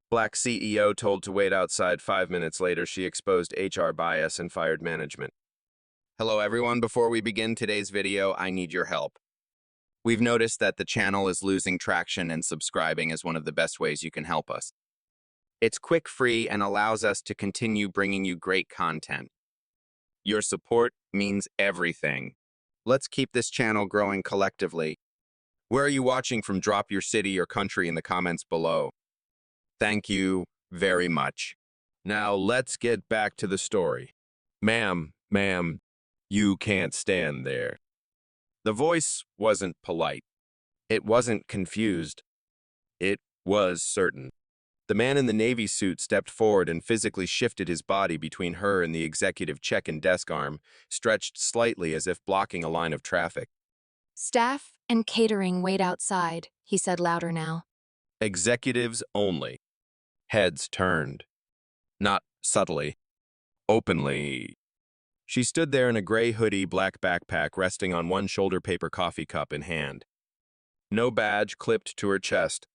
Black CEO told to wait outside 5 minutes later. She exposed HR bias and fired management. Hello everyone, before we begin today's video, I need your help. We've noticed that the channel is losing traction and subscribing is one of the best ways you can help us. It's quick, free, and allows us to continue bringing you great content. Your support means everything. Let's keep this channel growing collectively. Where are you watching from? Drop your city or country in the comments below. Thank you very much. Now let's get back to the story. Ma'am, you can't stand there. The voice wasn't polite. It wasn't confused. It was certain. The man in the navy suit stepped forward and physically shifted his body between her and the executive check-in desk arm, stretched slightly as if blocking a line of traffic. Staff and catering wait outside, he said louder now. Executives only. Heads turned. Not subtly. Openly. She stood there in a gray hoodie, black backpack, resting on one shoulder, paper coffee cup in hand. No badge clipped to her chest.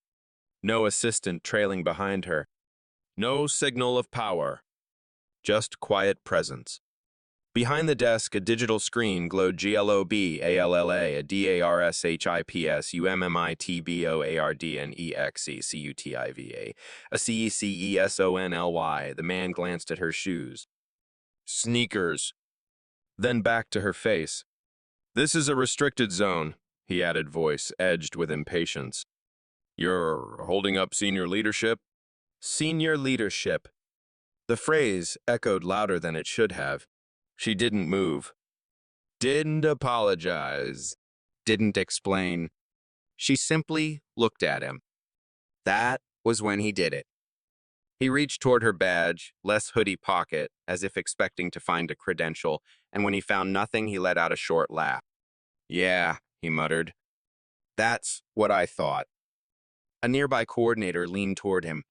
No assistant trailing behind her. No signal of power. Just quiet presence. Behind the desk, a digital screen glowed GLOB, ALLA, a DARSHIPS, UMMITBOARDNEXE, CUTIVA, a CECESONLY. The man glanced at her shoes. Sneakers. Then back to her face. This is a restricted zone, he added, voice edged with impatience. You're holding up senior leadership? Senior leadership. The phrase echoed louder than it should have. She didn't move. Didn't apologize. Didn't explain. She simply looked at him. That was when he did it. He reached toward her badge, less hoodie pocket, as if expecting to find a credential, and when he found nothing, he let out a short laugh. Yeah, he muttered. That's what I thought. A nearby coordinator leaned toward him.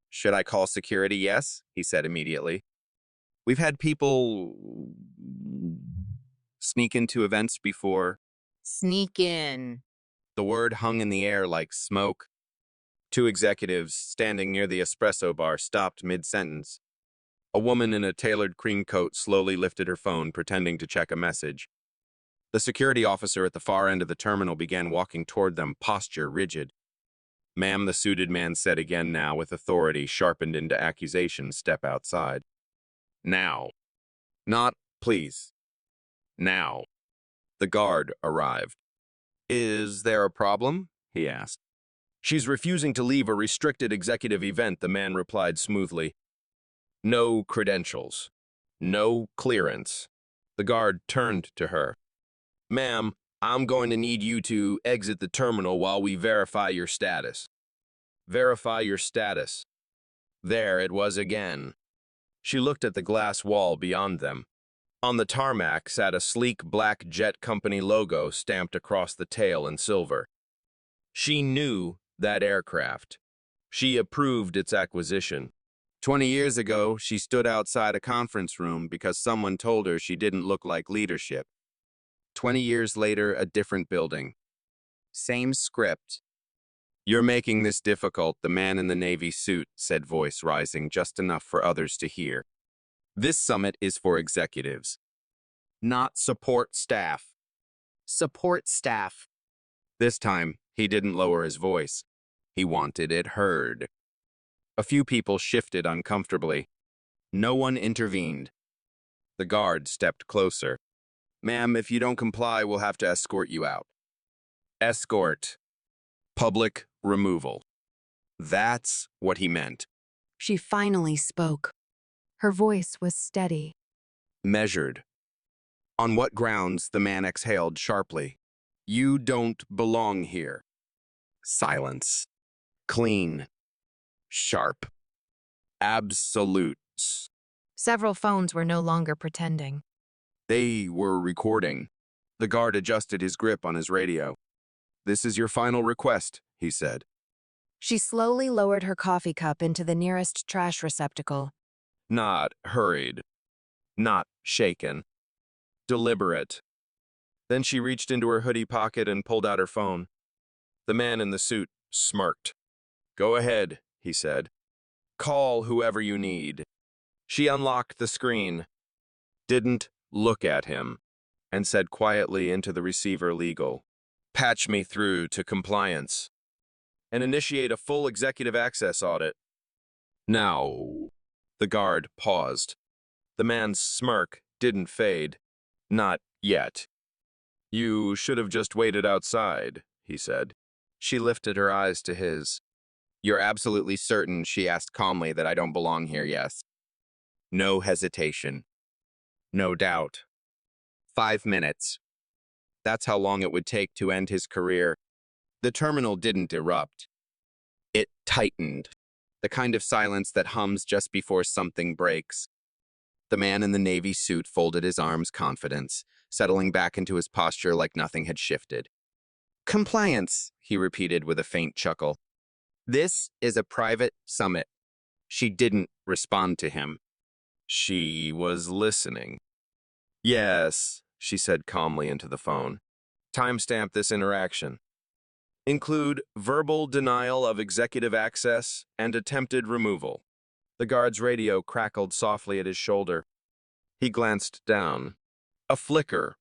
Should I call security? Yes, he said immediately. We've had people sneak into events before. Sneak in. The word hung in the air like smoke. Two executives standing near the espresso bar stopped mid-sentence. A woman in a tailored cream coat slowly lifted her phone, pretending to check a message. The security officer at the far end of the terminal began walking toward them, posture rigid. Ma'am, the suited man said again, now with authority sharpened into accusation, step outside. Now. Not please. Now. The guard arrived. Is there a problem? He asked. She's refusing to leave a restricted executive event, the man replied smoothly. No credentials. No clearance. The guard turned to her. Ma'am, I'm going to need you to exit the terminal while we verify your status. Verify your status. There it was again. She looked at the glass wall beyond them. On the tarmac sat a sleek black jet company logo stamped across the tail in silver. She knew that aircraft. She approved its acquisition. 20 years ago, she stood outside a conference room because someone told her she didn't look like leadership. 20 years later, a different building. Same script. You're making this difficult, the man in the navy suit said, voice rising just enough for others to hear. This summit is for executives, not support staff. Support staff. This time, he didn't lower his voice. He wanted it heard. A few people shifted uncomfortably. No one intervened. The guard stepped closer. Ma'am, if you don't comply, we'll have to escort you out. Escort. Public removal. That's what he meant. She finally spoke. Her voice was steady. Measured. On what grounds? The man exhaled sharply. You don't belong here. Silence. Clean. Sharp. Absolutes. Several phones were no longer pretending. They were recording. The guard adjusted his grip on his radio. This is your final request, he said. She slowly lowered her coffee cup into the nearest trash receptacle. Not hurried. Not shaken. Deliberate. Then she reached into her hoodie pocket and pulled out her phone. The man in the suit smirked. Go ahead, he said. Call whoever you need. She unlocked the screen, didn't look at him, and said quietly into the receiver legal, "Patch me through to compliance and initiate a full executive access audit." Now, the guard paused. The man's smirk didn't fade. Not yet. "You should have just waited outside," he said. She lifted her eyes to his. "You're absolutely certain," she asked calmly, "that I don't belong here, yes?" No hesitation. No doubt. 5 minutes. That's how long it would take to end his career. The terminal didn't erupt. It tightened. The kind of silence that hums just before something breaks. The man in the navy suit folded his arms confidence, settling back into his posture like nothing had shifted. "Compliance," he repeated with a faint chuckle. "This is a private summit." She didn't respond to him. She was listening. "Yes," she said calmly into the phone. "Timestamp this interaction. Include verbal denial of executive access and attempted removal." The guard's radio crackled softly at his shoulder. He glanced down. A flicker.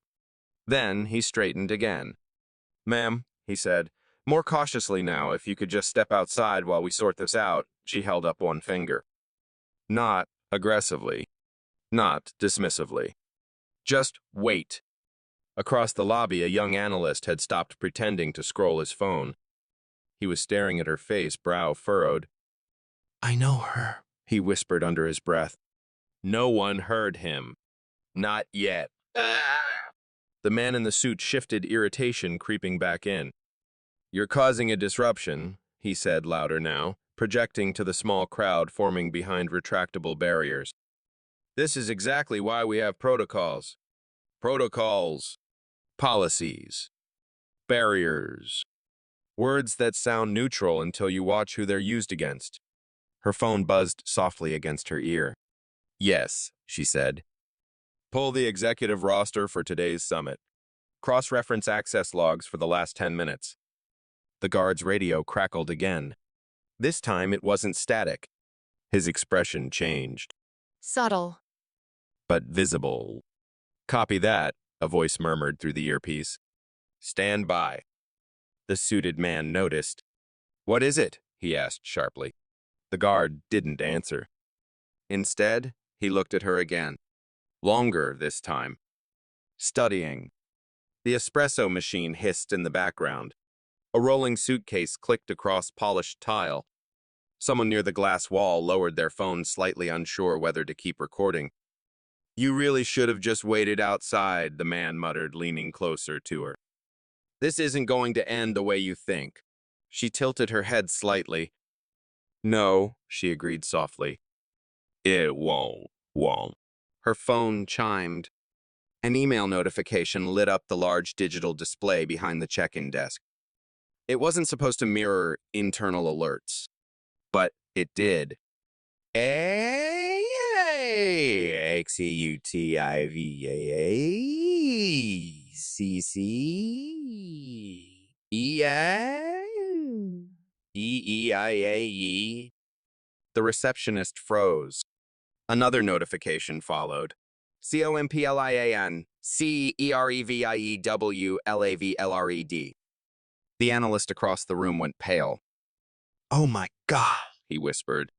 Then he straightened again. "Ma'am," he said, "more cautiously now, if you could just step outside while we sort this out." She held up one finger. Not aggressively. Not dismissively. "Just wait." Across the lobby, a young analyst had stopped pretending to scroll his phone. He was staring at her face, brow furrowed. "I know her," he whispered under his breath. No one heard him. Not yet. The man in the suit shifted, irritation creeping back in. "You're causing a disruption," he said louder now, projecting to the small crowd forming behind retractable barriers. "This is exactly why we have protocols. Protocols. Policies. Barriers. Words that sound neutral until you watch who they're used against." Her phone buzzed softly against her ear. "Yes," she said. "Pull the executive roster for today's summit. Cross-reference access logs for the last 10 minutes. The guard's radio crackled again. This time it wasn't static. His expression changed. Subtle. But visible. "Copy that," a voice murmured through the earpiece. "Stand by." The suited man noticed. "What is it?" he asked sharply. The guard didn't answer. Instead, he looked at her again. Longer this time. Studying. The espresso machine hissed in the background. A rolling suitcase clicked across polished tile. Someone near the glass wall lowered their phone, slightly unsure whether to keep recording. "You really should have just waited outside," the man muttered, leaning closer to her. "This isn't going to end the way you think." She tilted her head slightly. "No," she agreed softly. "It won't." Her phone chimed. An email notification lit up the large digital display behind the check-in desk. It wasn't supposed to mirror internal alerts, but it did. AXEUTIVACCEEIAE. The receptionist froze. Another notification followed. COMPLIANCEREVIEWLAVLRED. The analyst across the room went pale. "Oh my God," he whispered.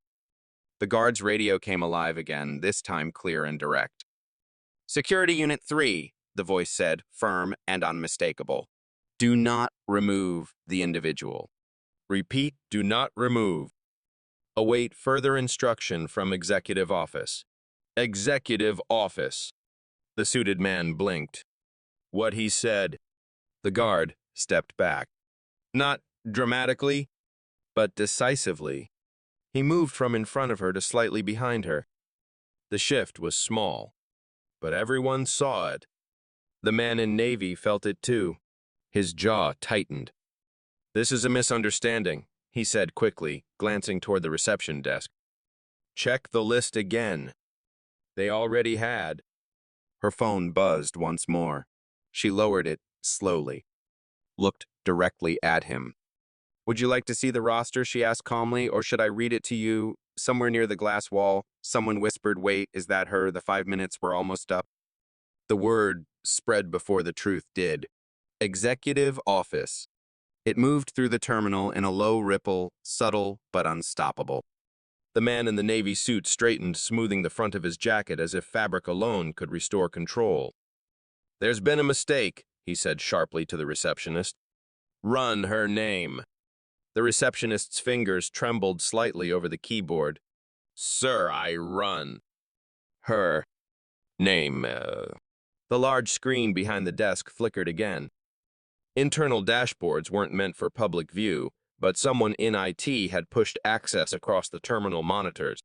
The guard's radio came alive again, this time clear and direct. "Security Unit 3, the voice said, firm and unmistakable. Do not remove the individual. Repeat, do not remove. Await further instruction from Executive Office." Executive Office. The suited man blinked. "What he said." The guard stepped back. Not dramatically, but decisively. He moved from in front of her to slightly behind her. The shift was small, but everyone saw it. The man in navy felt it too. His jaw tightened. "This is a misunderstanding," he said quickly, glancing toward the reception desk. "Check the list again." They already had. Her phone buzzed once more. She lowered it slowly, looked directly at him. "Would you like to see the roster?" she asked calmly, "or should I read it to you Somewhere near the glass wall, someone whispered, "Wait, is that her? The 5 minutes were almost up." The word spread before the truth did. Executive office. It moved through the terminal in a low ripple, subtle but unstoppable. The man in the navy suit straightened, smoothing the front of his jacket as if fabric alone could restore control. "There's been a mistake," he said sharply to the receptionist. "Run her name." The receptionist's fingers trembled slightly over the keyboard. "Sir, I run her name." The large screen behind the desk flickered again. Internal dashboards weren't meant for public view, but someone in IT had pushed access across the terminal monitors.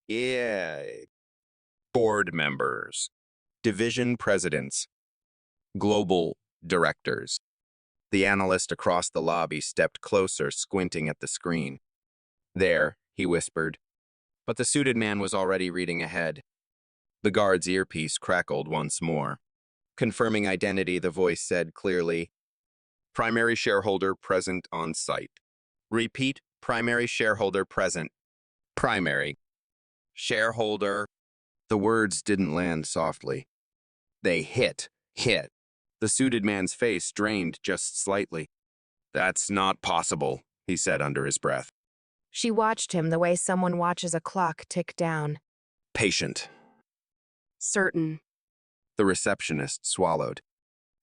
Yeah. Board members, division presidents, global directors. The analyst across the lobby stepped closer, squinting at the screen. "There," he whispered. But the suited man was already reading ahead. The guard's earpiece crackled once more. Confirming identity, the voice said clearly, "Primary shareholder present on site." Repeat, "Primary shareholder present." Primary shareholder. The words didn't land softly. They hit. The suited man's face drained just slightly. "That's not possible," he said under his breath. She watched him the way someone watches a clock tick down. "Patient." Certain. The receptionist swallowed.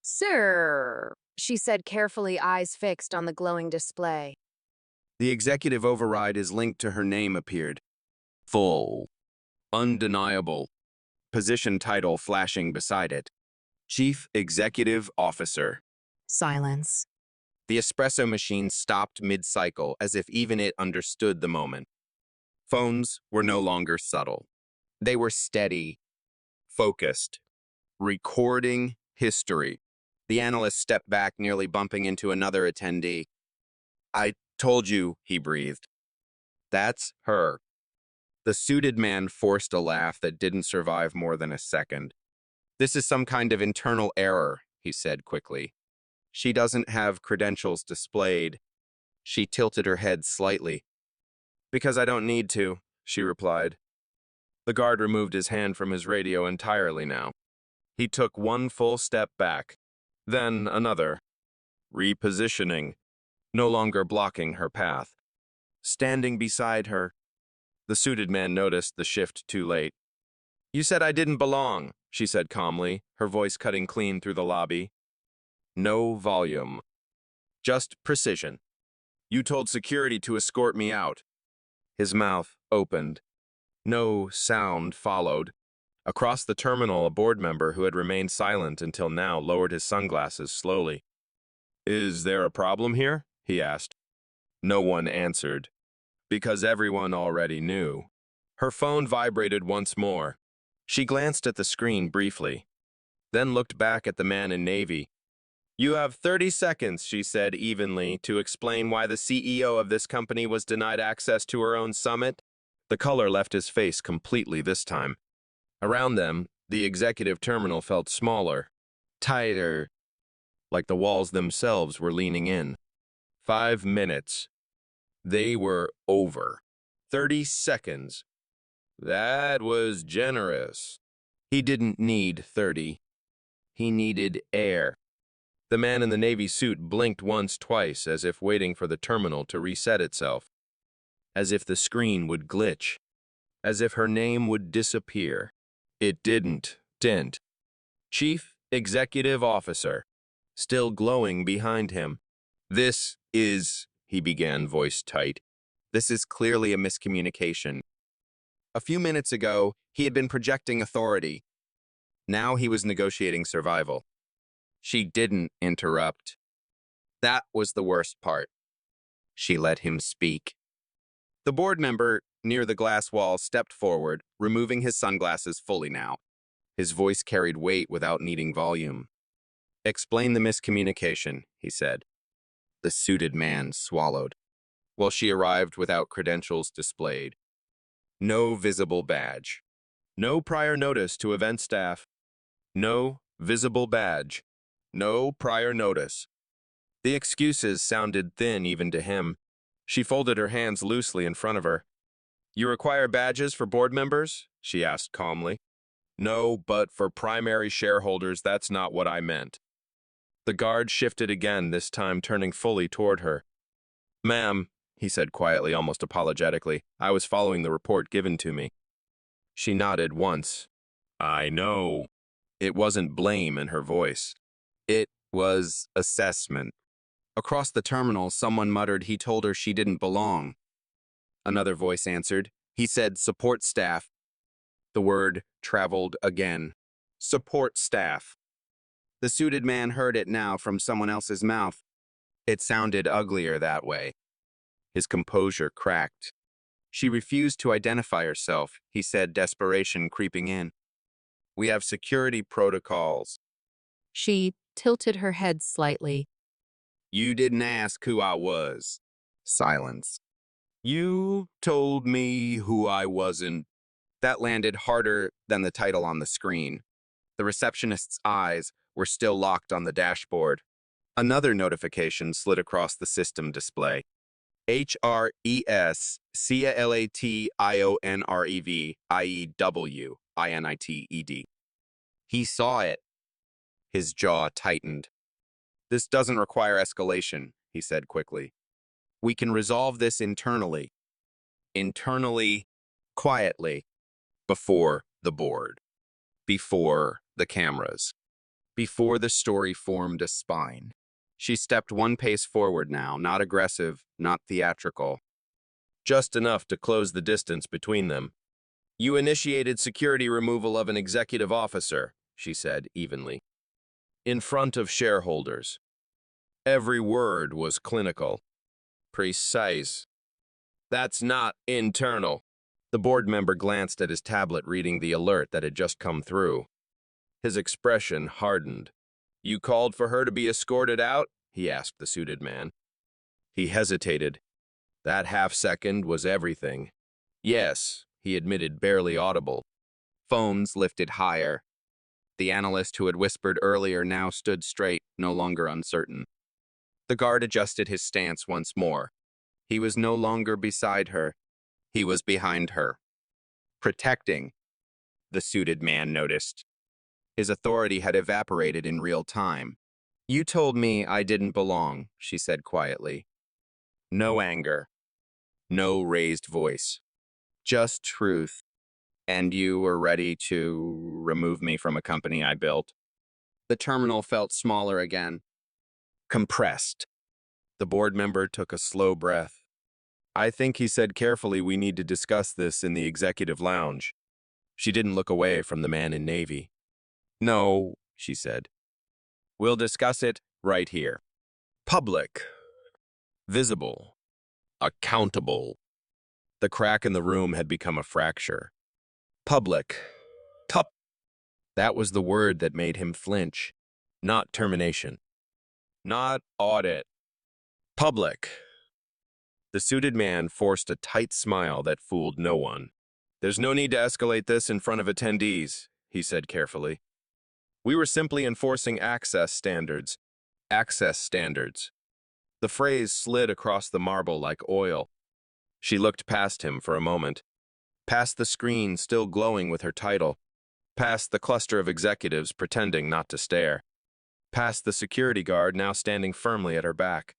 "Sir," she said carefully, eyes fixed on the glowing display. The executive override is linked to her name appeared. Full. Undeniable. Position title flashing beside it. Chief Executive Officer. Silence. The espresso machine stopped mid-cycle as if even it understood the moment. Phones were no longer subtle. They were steady, focused, recording history. The analyst stepped back, nearly bumping into another attendee. "I told you," he breathed. "That's her." The suited man forced a laugh that didn't survive more than a second. "This is some kind of internal error," he said quickly. "She doesn't have credentials displayed." She tilted her head slightly. "Because I don't need to," she replied. The guard removed his hand from his radio entirely now. He took one full step back, then another, repositioning, no longer blocking her path. Standing beside her, the suited man noticed the shift too late. "You said I didn't belong," she said calmly, her voice cutting clean through the lobby. No volume. Just precision. "You told security to escort me out." His mouth opened. No sound followed. Across the terminal, a board member who had remained silent until now lowered his sunglasses slowly. "Is there a problem here?" he asked. No one answered. Because everyone already knew. Her phone vibrated once more. She glanced at the screen briefly, then looked back at the man in navy. "You have 30 seconds, she said evenly, to explain why the CEO of this company was denied access to her own summit." The color left his face completely this time. Around them, the executive terminal felt smaller, tighter, like the walls themselves were leaning in. 5 minutes. They were over. 30 seconds. That was generous. He didn't need 30. He needed air. The man in the navy suit blinked once, twice, as if waiting for the terminal to reset itself. As if the screen would glitch. As if her name would disappear. It didn't. Chief Executive Officer. Still glowing behind him. "This is," he began, voice tight. "This is clearly a miscommunication. A few minutes ago, he had been projecting authority. Now he was negotiating survival." She didn't interrupt. That was the worst part. She let him speak. The board member, near the glass wall, stepped forward, removing his sunglasses fully now. His voice carried weight without needing volume. "Explain the miscommunication," he said. The suited man swallowed. "Well, she arrived without credentials displayed. No visible badge. No prior notice to event staff. No visible badge. No prior notice. The excuses sounded thin even to him. She folded her hands loosely in front of her. You require badges for board members? She asked calmly. No, but for primary shareholders, that's not what I meant. The guard shifted again, this time turning fully toward her. Ma'am, he said quietly, almost apologetically, I was following the report given to me. She nodded once. I know. It wasn't blame in her voice. It was assessment. Across the terminal, someone muttered he told her she didn't belong. Another voice answered. He said support staff. The word traveled again. Support staff. The suited man heard it now from someone else's mouth. It sounded uglier that way. His composure cracked. She refused to identify herself, he said, desperation creeping in. We have security protocols. She tilted her head slightly. You didn't ask who I was. Silence. You told me who I wasn't. That landed harder than the title on the screen. The receptionist's eyes were still locked on the dashboard. Another notification slid across the system display. HRESCLATIONREVIEWINITED. He saw it. His jaw tightened. This doesn't require escalation, he said quickly. We can resolve this internally. Internally, quietly, before the board, before the cameras, before the story formed a spine. She stepped one pace forward now, not aggressive, not theatrical. Just enough to close the distance between them. You initiated security removal of an executive officer, she said evenly. In front of shareholders. Every word was clinical. Precise. That's not internal. The board member glanced at his tablet, reading the alert that had just come through. His expression hardened. You called for her to be escorted out? He asked the suited man. He hesitated. That half-second was everything. Yes, he admitted, barely audible. Phones lifted higher. The analyst who had whispered earlier now stood straight, no longer uncertain. The guard adjusted his stance once more. He was no longer beside her. He was behind her. Protecting, the suited man noticed. His authority had evaporated in real time. You told me I didn't belong, she said quietly. No anger. No raised voice. Just truth. And you were ready to remove me from a company I built. The terminal felt smaller again. Compressed. The board member took a slow breath. I think he said carefully we need to discuss this in the executive lounge. She didn't look away from the man in navy. No, she said. We'll discuss it right here. Public. Visible. Accountable. The crack in the room had become a fracture. Public. Pup. That was the word that made him flinch. Not termination. Not audit. Public. The suited man forced a tight smile that fooled no one. There's no need to escalate this in front of attendees, he said carefully. We were simply enforcing access standards. Access standards. The phrase slid across the marble like oil. She looked past him for a moment. Past the screen still glowing with her title. Past the cluster of executives pretending not to stare. Past the security guard now standing firmly at her back.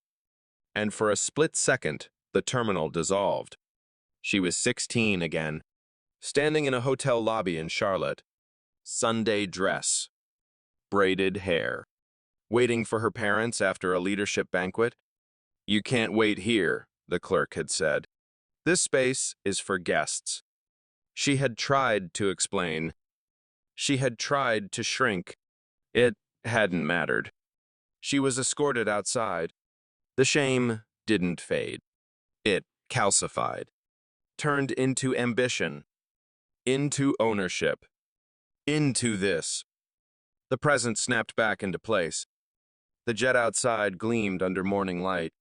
And for a split second, the terminal dissolved. She was 16 again, standing in a hotel lobby in Charlotte. Sunday dress. Braided hair. Waiting for her parents after a leadership banquet. You can't wait here, the clerk had said. This space is for guests. She had tried to explain. She had tried to shrink. It hadn't mattered. She was escorted outside. The shame didn't fade. It calcified. Turned into ambition. Into ownership. Into this. The present snapped back into place. The jet outside gleamed under morning light.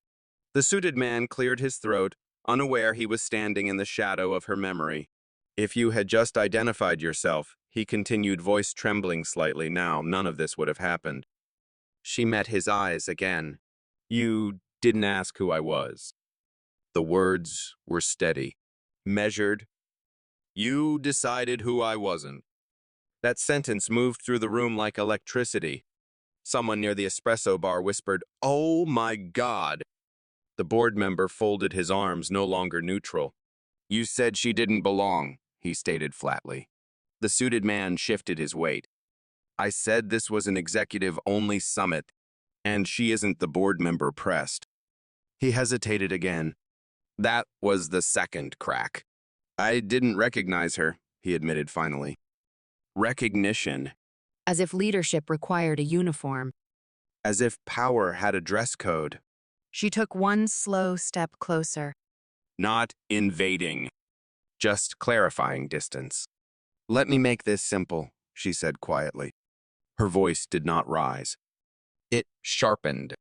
The suited man cleared his throat, unaware he was standing in the shadow of her memory. If you had just identified yourself, he continued, voice trembling slightly now, none of this would have happened. She met his eyes again. You didn't ask who I was. The words were steady, measured. You decided who I wasn't. That sentence moved through the room like electricity. Someone near the espresso bar whispered, "Oh my God." The board member folded his arms, no longer neutral. You said she didn't belong, he stated flatly. The suited man shifted his weight. I said this was an executive-only summit, and she isn't. The board member pressed. He hesitated again. That was the second crack. I didn't recognize her, he admitted finally. Recognition. As if leadership required a uniform. As if power had a dress code. She took one slow step closer. Not invading. Just clarifying distance. Let me make this simple, she said quietly. Her voice did not rise. It sharpened.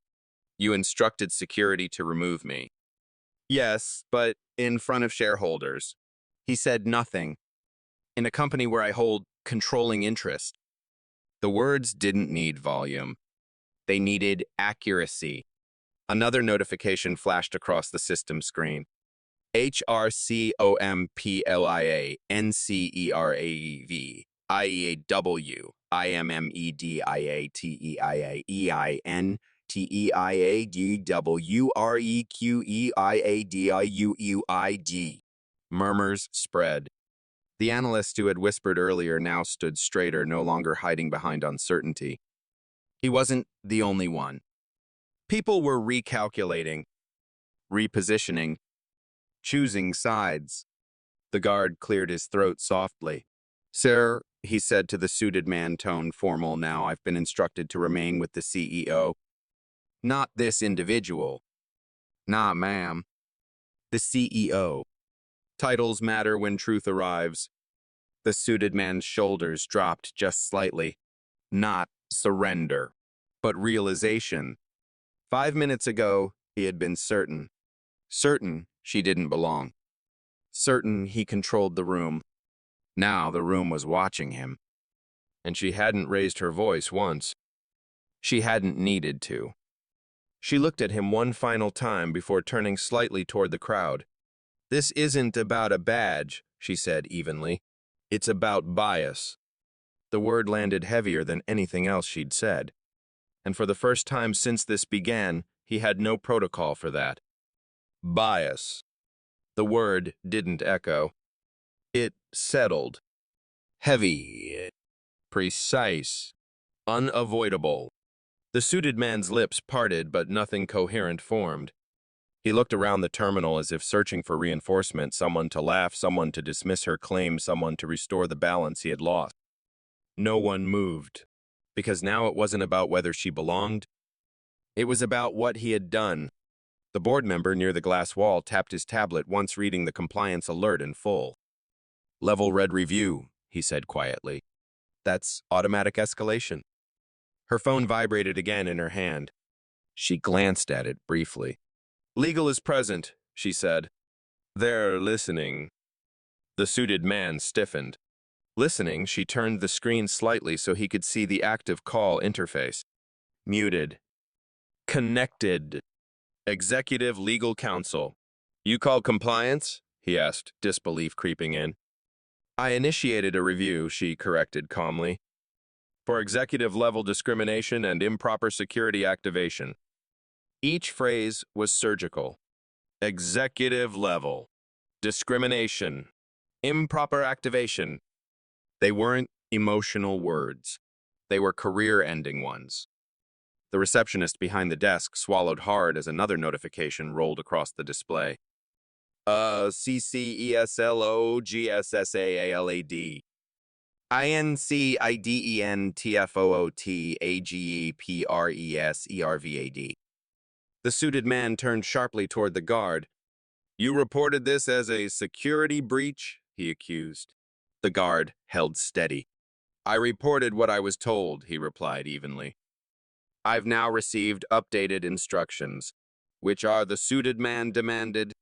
You instructed security to remove me. Yes, but in front of shareholders. He said nothing. In a company where I hold controlling interest. The words didn't need volume. They needed accuracy. Another notification flashed across the system screen. HRCOMPLIANCEREVIIMMEDIATEIANTTEIADWREQEIADIUUID. Murmurs spread. The analyst who had whispered earlier now stood straighter, no longer hiding behind uncertainty. He wasn't the only one. People were recalculating, repositioning, choosing sides. The guard cleared his throat softly. Sir, he said to the suited man, tone formal now, I've been instructed to remain with the CEO. Not this individual. Nah, ma'am. The CEO. Titles matter when truth arrives. The suited man's shoulders dropped just slightly. Not surrender, but realization. 5 minutes ago, he had been certain. Certain she didn't belong. Certain he controlled the room. Now the room was watching him. And she hadn't raised her voice once. She hadn't needed to. She looked at him one final time before turning slightly toward the crowd. This isn't about a badge, she said evenly. It's about bias. The word landed heavier than anything else she'd said. And for the first time since this began, he had no protocol for that. Bias. The word didn't echo. It settled. Heavy. Precise. Unavoidable. The suited man's lips parted, but nothing coherent formed. He looked around the terminal as if searching for reinforcement, someone to laugh, someone to dismiss her claim, someone to restore the balance he had lost. No one moved, because now it wasn't about whether she belonged. It was about what he had done. The board member near the glass wall tapped his tablet, once reading the compliance alert in full. Level red review, he said quietly. That's automatic escalation. Her phone vibrated again in her hand. She glanced at it briefly. Legal is present, she said. They're listening. The suited man stiffened. Listening, she turned the screen slightly so he could see the active call interface. Muted. Connected. Executive Legal Counsel. You call compliance? He asked, disbelief creeping in. I initiated a review, she corrected calmly. For executive-level discrimination and improper security activation. Each phrase was surgical. Executive level. Discrimination. Improper activation. They weren't emotional words. They were career-ending ones. The receptionist behind the desk swallowed hard as another notification rolled across the display. CCESLOGSSAALAD. INCIDENTFOOTAGEPRESERVAD. The suited man turned sharply toward the guard. You reported this as a security breach, he accused. The guard held steady. I reported what I was told, he replied evenly. I've now received updated instructions. Which are the suited man demanded?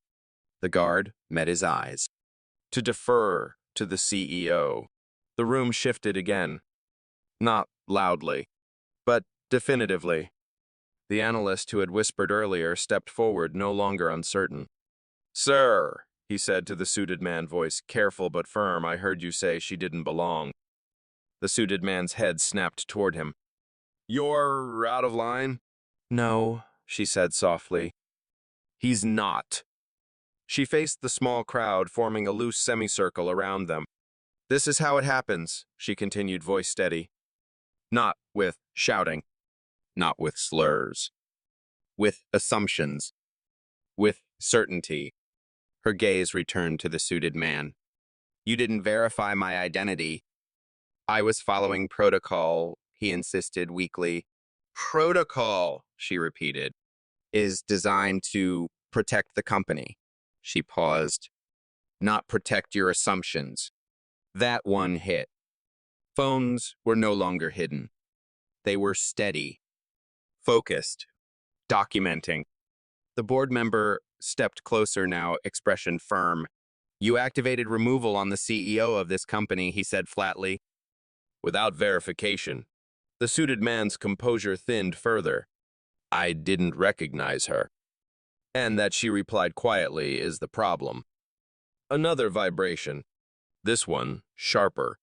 The guard met his eyes. To defer, to the CEO. The room shifted again. Not loudly, but definitively. The analyst who had whispered earlier stepped forward, no longer uncertain. "Sir," he said to the suited man, voice careful but firm, "I heard you say she didn't belong." The suited man's head snapped toward him. "You're out of line?" "No," she said softly. "He's not." She faced the small crowd, forming a loose semicircle around them. "This is how it happens," she continued, voice steady. "Not with shouting, not with slurs, with assumptions, with certainty." Her gaze returned to the suited man. "You didn't verify my identity." "I was following protocol," he insisted weakly. "Protocol," she repeated, "is designed to protect the company." She paused. "Not protect your assumptions." That one hit. Phones were no longer hidden. They were steady, focused, documenting. The board member stepped closer now, expression firm. "You activated removal on the CEO of this company," he said flatly. "Without verification." The suited man's composure thinned further. "I didn't recognize her." "And that she replied quietly is the problem." Another vibration. This one, sharper.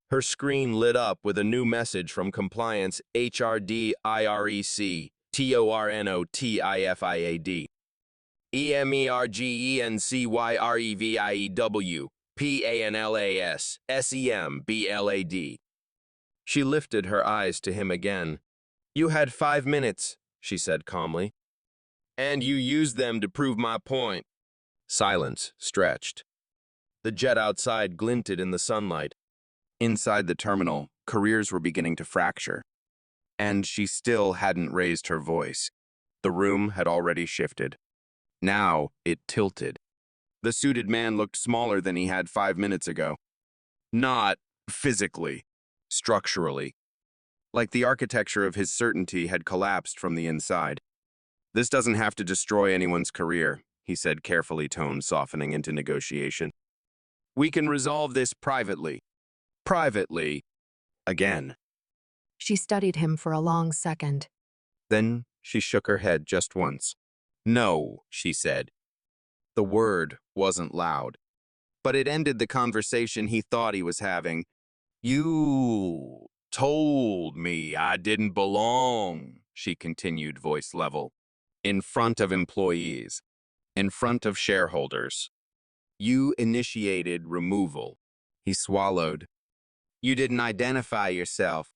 Her screen lit up with a new message from compliance HRDIREC TORNOTIFIAD EMERGENCYREVIEW PANLAS SEMBLAD. She lifted her eyes to him again. "You had 5 minutes," she said calmly. "And you used them to prove my point." Silence stretched. The jet outside glinted in the sunlight. Inside the terminal, careers were beginning to fracture. And she still hadn't raised her voice. The room had already shifted. Now it tilted. The suited man looked smaller than he had 5 minutes ago. Not physically, structurally. Like the architecture of his certainty had collapsed from the inside. "This doesn't have to destroy anyone's career," he said, carefully, tone softening into negotiation. "We can resolve this privately." Privately. Again. She studied him for a long second. Then she shook her head just once. "No," she said. The word wasn't loud, but it ended the conversation he thought he was having. "You told me I didn't belong," she continued, voice level. "In front of employees. In front of shareholders. You initiated removal." He swallowed. "You didn't identify yourself."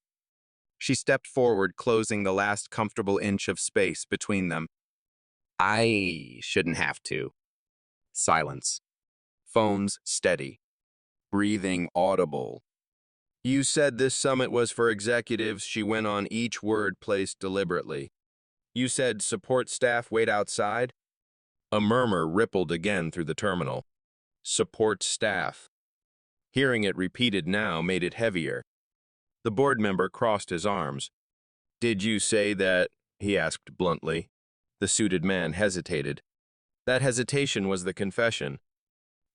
She stepped forward, closing the last comfortable inch of space between them. "I shouldn't have to." Silence. Phones steady. Breathing audible. "You said this summit was for executives," she went on, each word placed deliberately. "You said support staff wait outside?" A murmur rippled again through the terminal. Support staff. Hearing it repeated now made it heavier. The board member crossed his arms. "Did you say that?" he asked bluntly. The suited man hesitated. That hesitation was the confession.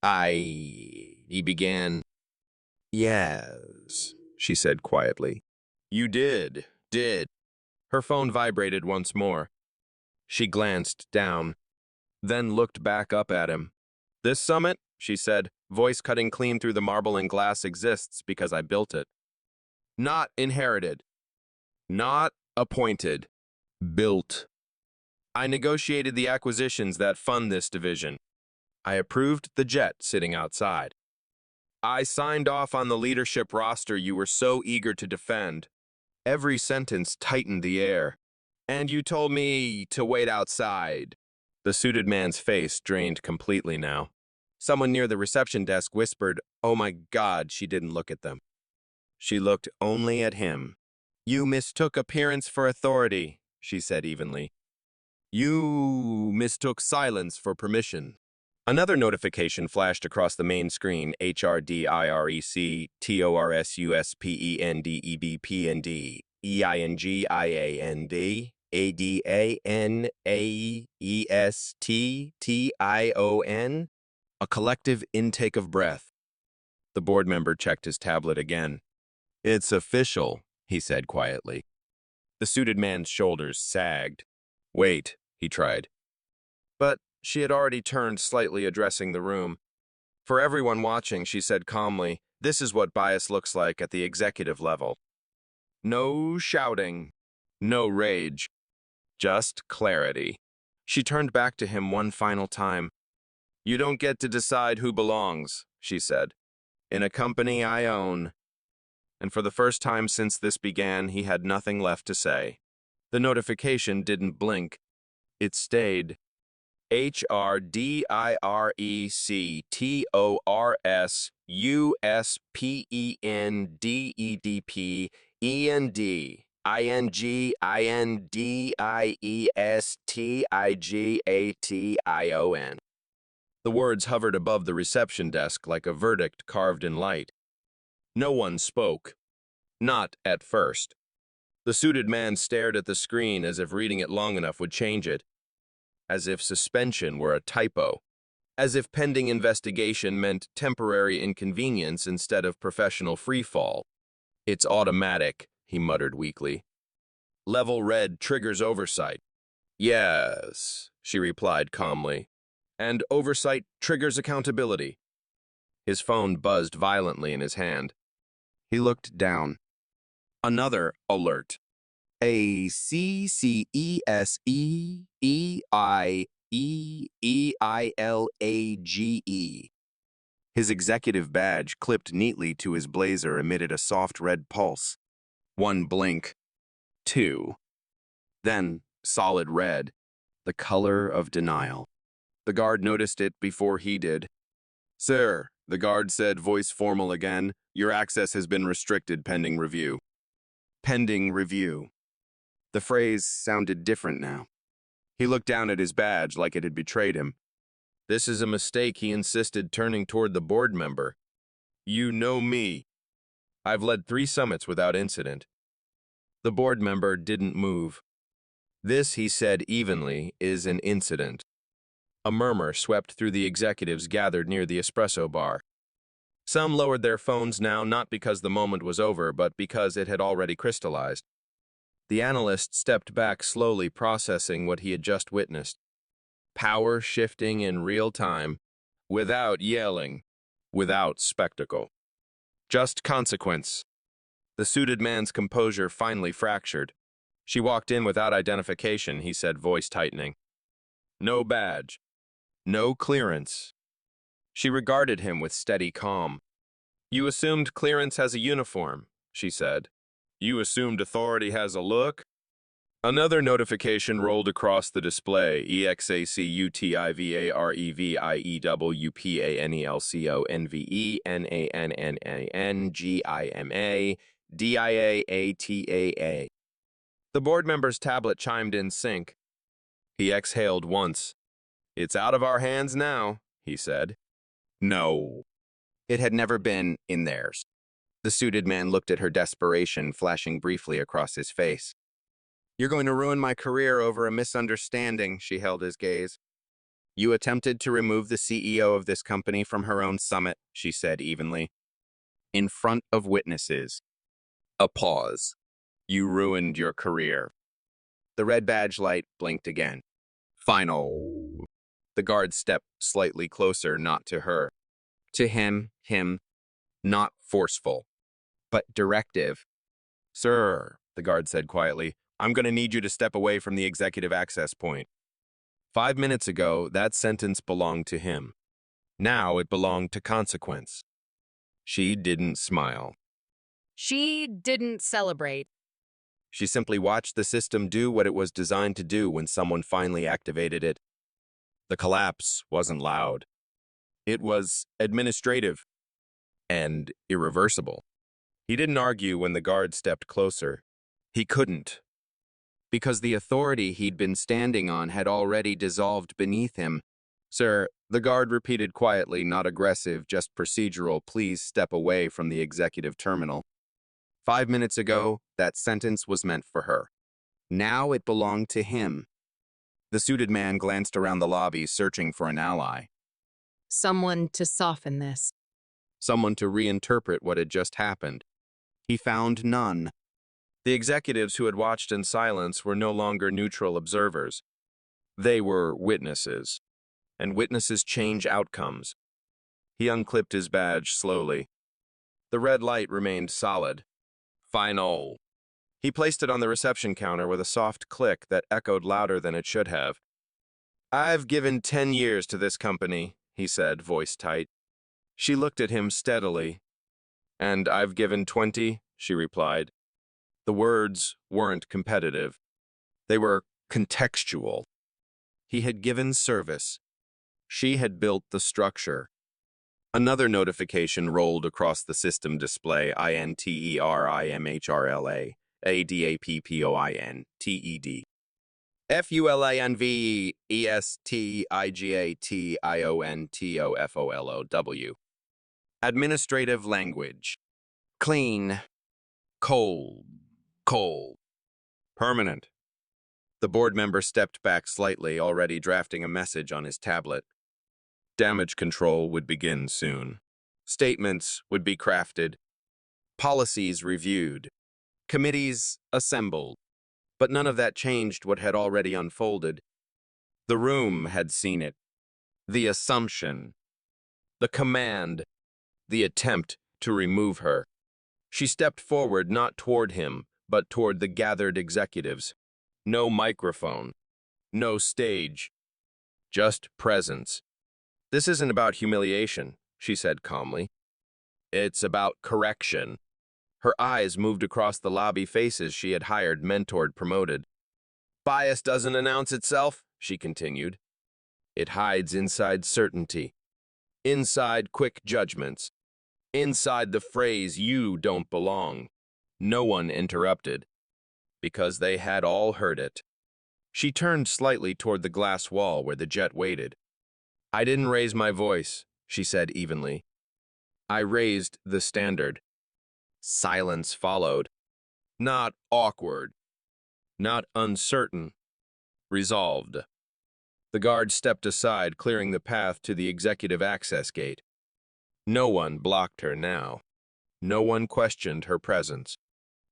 He began. "Yes," she said quietly. "You did. Her phone vibrated once more. She glanced down, then looked back up at him. "This summit," she said, voice cutting clean through the marble and glass, "exists because I built it. Not inherited. Not appointed. Built. I negotiated the acquisitions that fund this division. I approved the jet sitting outside. I signed off on the leadership roster you were so eager to defend." Every sentence tightened the air. "And you told me to wait outside." The suited man's face drained completely now. Someone near the reception desk whispered, "Oh my God," she didn't look at them. She looked only at him. "You mistook appearance for authority," she said evenly. "You mistook silence for permission." Another notification flashed across the main screen. HRDIREC TORSUSPENDEBPND EINGIAND ADANAESTTION. A collective intake of breath. The board member checked his tablet again. It's official, he said quietly. The suited man's shoulders sagged. Wait, he tried. But she had already turned, slightly addressing the room. For everyone watching, she said calmly, this is what bias looks like at the executive level. No shouting, no rage, just clarity. She turned back to him one final time. You don't get to decide who belongs, she said. In a company I own. And for the first time since this began, he had nothing left to say. The notification didn't blink. It stayed. HRDIRECTORSUSPENDIENDIESTIGATION. The words hovered above the reception desk like a verdict carved in light. No one spoke. Not at first. The suited man stared at the screen as if reading it long enough would change it. As if suspension were a typo. As if pending investigation meant temporary inconvenience instead of professional freefall. It's automatic, he muttered weakly. Level red triggers oversight. Yes, she replied calmly. And oversight triggers accountability. His phone buzzed violently in his hand. He looked down. Another alert. ACCESEEIEEILAGE. His executive badge, clipped neatly to his blazer, emitted a soft red pulse. One blink. Two. Then, solid red. The color of denial. The guard noticed it before he did. Sir, the guard said, voice formal again, your access has been restricted pending review. Pending review. The phrase sounded different now. He looked down at his badge like it had betrayed him. This is a mistake, he insisted, turning toward the board member. You know me. I've led 3 summits without incident. The board member didn't move. This, he said evenly, is an incident. A murmur swept through the executives gathered near the espresso bar. Some lowered their phones now, not because the moment was over, but because it had already crystallized. The analyst stepped back slowly, processing what he had just witnessed. Power shifting in real time, without yelling, without spectacle. Just consequence. The suited man's composure finally fractured. She walked in without identification, he said, voice tightening. No badge. No clearance. She regarded him with steady calm. You assumed clearance has a uniform, she said. You assumed authority has a look? Another notification rolled across the display. EXACUTIVAREVIEIEWPANELCONVENANGIMADIAATA. The board member's tablet chimed in sync. He exhaled once. It's out of our hands now, he said. No. It had never been in theirs. The suited man looked at her, desperation flashing briefly across his face. You're going to ruin my career over a misunderstanding, she held his gaze. You attempted to remove the CEO of this company from her own summit, she said evenly. In front of witnesses. A pause. You ruined your career. The red badge light blinked again. Final. The guard stepped slightly closer, not to her. To him, not forceful, but directive. Sir, the guard said quietly, I'm going to need you to step away from the executive access point. 5 minutes ago, that sentence belonged to him. Now it belonged to consequence. She didn't smile. She didn't celebrate. She simply watched the system do what it was designed to do when someone finally activated it. The collapse wasn't loud. It was administrative and irreversible. He didn't argue when the guard stepped closer. He couldn't, because the authority he'd been standing on had already dissolved beneath him. Sir, the guard repeated quietly, not aggressive, just procedural, please step away from the executive terminal. 5 minutes ago, that sentence was meant for her. Now it belonged to him. The suited man glanced around the lobby, searching for an ally. Someone to soften this. someone to reinterpret what had just happened. He found none. The executives who had watched in silence were no longer neutral observers. They were witnesses, and witnesses change outcomes. He unclipped his badge slowly. The red light remained solid. Final. He placed it on the reception counter with a soft click that echoed louder than it should have. "I've given 10 years to this company," he said, voice tight. She looked at him steadily. "And I've given 20, she replied. The words weren't competitive. They were contextual. He had given service. She had built the structure. Another notification rolled across the system display, INTERIMHRLA, ADAPPOINTED. FULANVESTIGATIONTOFOLOW. Administrative language. Clean. Cold. Cold. Permanent. The board member stepped back slightly, already drafting a message on his tablet. Damage control would begin soon. Statements would be crafted. Policies reviewed. Committees assembled. But none of that changed what had already unfolded. The room had seen it. The assumption. The command. The attempt to remove her. She stepped forward, not toward him, but toward the gathered executives. No microphone. No stage. Just presence. "This isn't about humiliation," she said calmly. "It's about correction." Her eyes moved across the lobby faces she had hired, mentored, promoted. "Bias doesn't announce itself," she continued. "It hides inside certainty, inside quick judgments, inside the phrase, 'you don't belong.'" No one interrupted, because they had all heard it. She turned slightly toward the glass wall where the jet waited. "I didn't raise my voice," she said evenly. "I raised the standard." Silence followed. Not awkward. Not uncertain. Resolved. The guard stepped aside, clearing the path to the executive access gate. No one blocked her now. No one questioned her presence.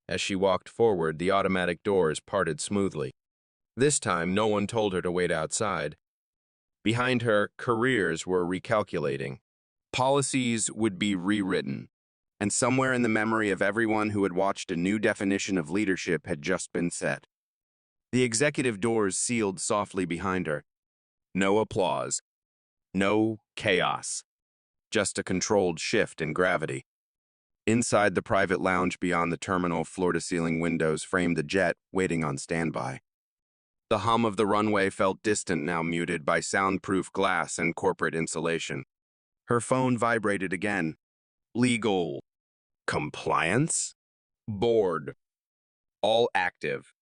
As she walked forward, the automatic doors parted smoothly. This time, no one told her to wait outside. Behind her, careers were recalculating. Policies would be rewritten. And somewhere in the memory of everyone who had watched, a new definition of leadership had just been set. The executive doors sealed softly behind her. No applause. No chaos. Just a controlled shift in gravity. Inside the private lounge beyond the terminal, floor-to-ceiling windows framed the jet, waiting on standby. The hum of the runway felt distant, now muted by soundproof glass and corporate insulation. Her phone vibrated again. Legal. Compliance? Board. All active.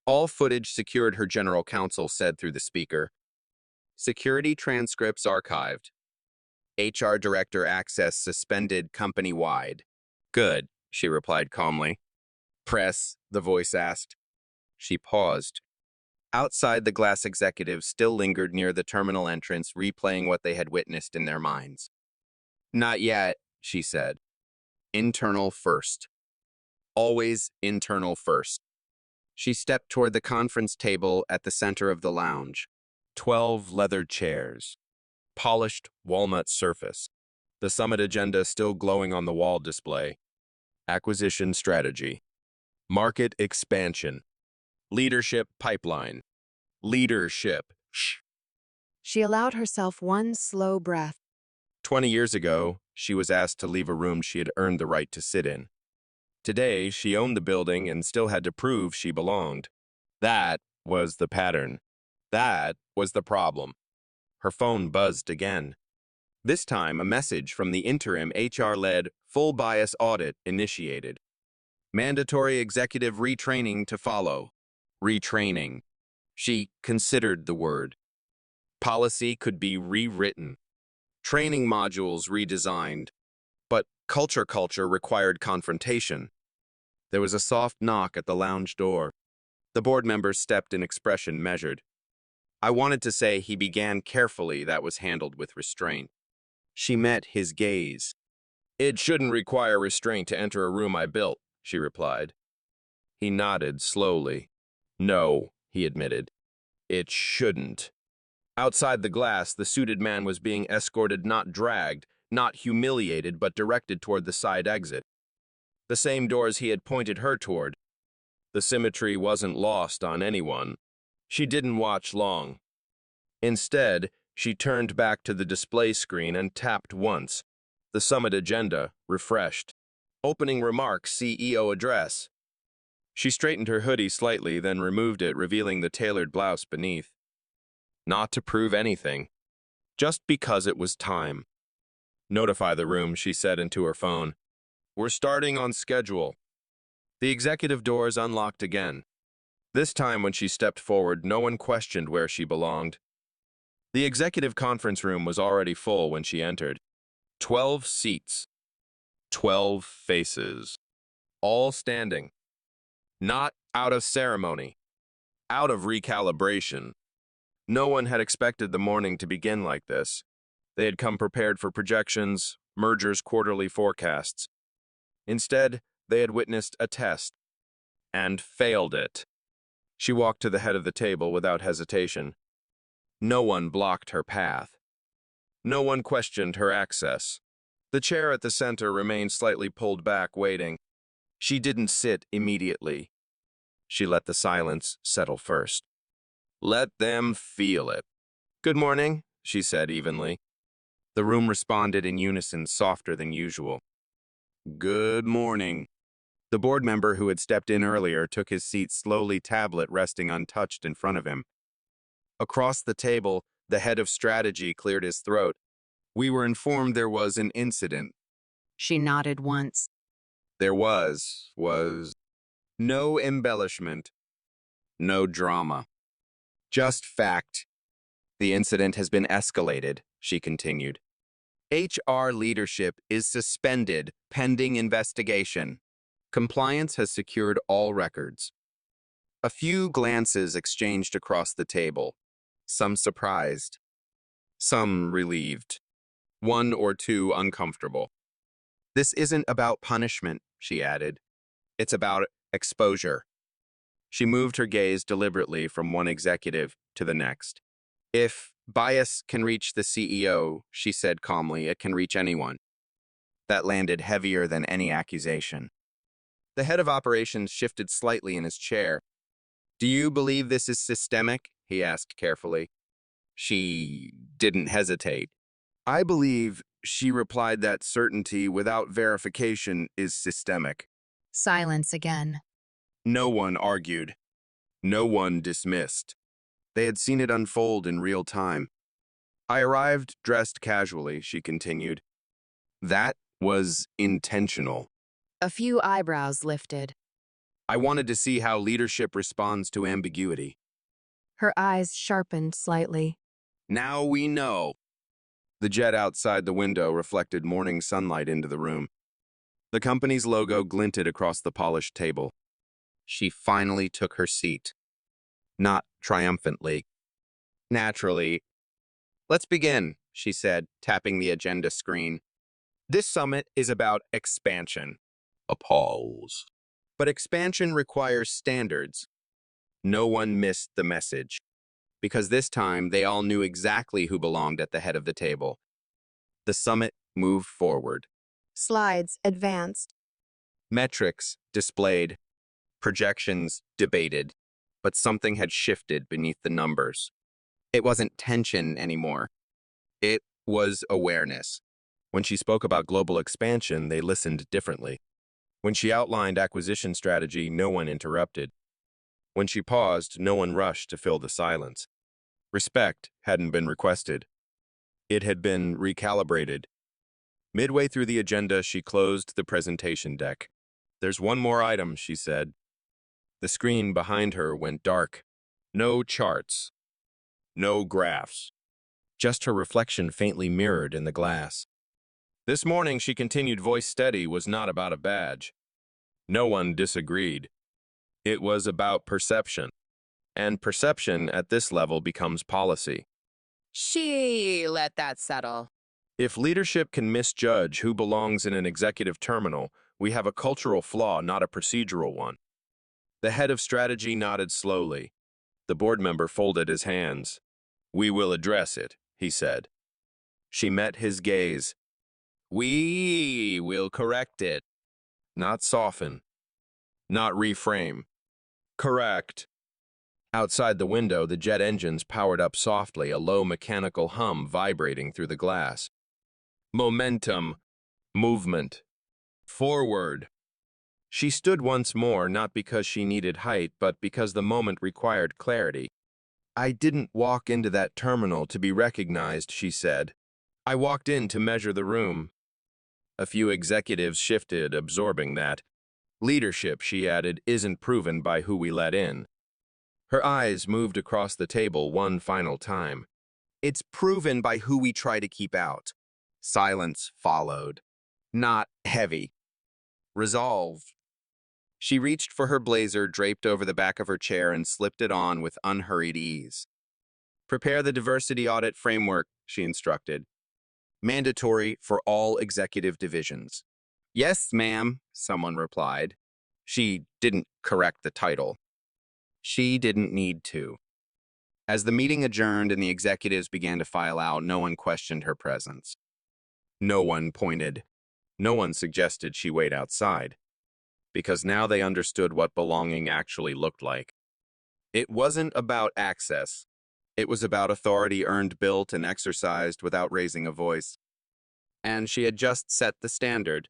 All footage secured, her general counsel said through the speaker. Security transcripts archived. HR director access suspended company-wide. Good, she replied calmly. Press, the voice asked. She paused. Outside, the glass executives still lingered near the terminal entrance, replaying what they had witnessed in their minds. Not yet, she said. Internal first. Always internal first. She stepped toward the conference table at the center of the lounge. 12 leather chairs. Polished walnut surface. The summit agenda still glowing on the wall display. Acquisition strategy. Market expansion. Leadership pipeline. Leadership. Shh. She allowed herself one slow breath. 20 years ago, she was asked to leave a room she had earned the right to sit in. Today, she owned the building and still had to prove she belonged. That was the pattern. That was the problem. Her phone buzzed again. This time, a message from the interim HR-led full bias audit initiated. Mandatory executive retraining to follow. Retraining. She considered the word. Policy could be rewritten. Training modules redesigned. But culture required confrontation. There was a soft knock at the lounge door. The board member stepped in, expression measured. I wanted to say he began carefully, that was handled with restraint. She met his gaze. It shouldn't require restraint to enter a room I built, she replied. He nodded slowly. No, he admitted. It shouldn't. Outside the glass, the suited man was being escorted, not dragged, not humiliated, but directed toward the side exit. The same doors he had pointed her toward. The symmetry wasn't lost on anyone. She didn't watch long. Instead, she turned back to the display screen and tapped once. The summit agenda, refreshed. Opening remarks, CEO address. She straightened her hoodie slightly, then removed it, revealing the tailored blouse beneath. Not to prove anything, just because it was time. Notify the room, she said into her phone. We're starting on schedule. The executive doors unlocked again. This time when she stepped forward, no one questioned where she belonged. The executive conference room was already full when she entered. 12 seats. 12 faces. All standing. Not out of ceremony. Out of recalibration. No one had expected the morning to begin like this. They had come prepared for projections, mergers, quarterly forecasts. Instead, they had witnessed a test. And failed it. She walked to the head of the table without hesitation. No one blocked her path. No one questioned her access. The chair at the center remained slightly pulled back, waiting. She didn't sit immediately. She let the silence settle first. Let them feel it. Good morning, she said evenly. The room responded in unison, softer than usual. Good morning. The board member who had stepped in earlier took his seat slowly, tablet resting untouched in front of him. Across the table, the head of strategy cleared his throat. We were informed there was an incident. She nodded once. There was no embellishment, no drama. Just fact. The incident has been escalated, she continued. HR leadership is suspended pending investigation. Compliance has secured all records. A few glances exchanged across the table, some surprised, some relieved, one or two uncomfortable. This isn't about punishment, she added. It's about exposure. She moved her gaze deliberately from one executive to the next. If bias can reach the CEO, she said calmly, it can reach anyone. That landed heavier than any accusation. The head of operations shifted slightly in his chair. Do you believe this is systemic? He asked carefully. She didn't hesitate. I believe, she replied, that certainty without verification is systemic. Silence again. No one argued. No one dismissed. They had seen it unfold in real time. I arrived dressed casually, she continued. That was intentional. A few eyebrows lifted. I wanted to see how leadership responds to ambiguity. Her eyes sharpened slightly. Now we know. The jet outside the window reflected morning sunlight into the room. The company's logo glinted across the polished table. She finally took her seat. Not triumphantly. Naturally. Let's begin, she said, tapping the agenda screen. This summit is about expansion. A pause. But expansion requires standards. No one missed the message. Because this time, they all knew exactly who belonged at the head of the table. The summit moved forward. Slides advanced. Metrics displayed. Projections debated. But something had shifted beneath the numbers. It wasn't tension anymore. It was awareness. When she spoke about global expansion, they listened differently. When she outlined acquisition strategy, no one interrupted. When she paused, no one rushed to fill the silence. Respect hadn't been requested. It had been recalibrated. Midway through the agenda, she closed the presentation deck. There's one more item, she said. The screen behind her went dark. No charts. No graphs. Just her reflection faintly mirrored in the glass. This morning, she continued, voice steady, was not about a badge. No one disagreed. It was about perception. And perception at this level becomes policy. She let that settle. If leadership can misjudge who belongs in an executive terminal, we have a cultural flaw, not a procedural one. The head of strategy nodded slowly. The board member folded his hands. We will address it, he said. She met his gaze. We will correct it. Not soften. Not reframe. Correct. Outside the window, the jet engines powered up softly, a low mechanical hum vibrating through the glass. Momentum. Movement. Forward. She stood once more, not because she needed height, but because the moment required clarity. I didn't walk into that terminal to be recognized, she said. I walked in to measure the room. A few executives shifted, absorbing that. Leadership, she added, isn't proven by who we let in. Her eyes moved across the table one final time. It's proven by who we try to keep out. Silence followed. Not heavy. Resolve. She reached for her blazer draped over the back of her chair and slipped it on with unhurried ease. Prepare the diversity audit framework, she instructed. Mandatory for all executive divisions. Yes, ma'am, someone replied. She didn't correct the title. She didn't need to. As the meeting adjourned and the executives began to file out, no one questioned her presence. No one pointed. No one suggested she wait outside. Because now they understood what belonging actually looked like. It wasn't about access. It was about authority earned, built, and exercised without raising a voice. And she had just set the standard.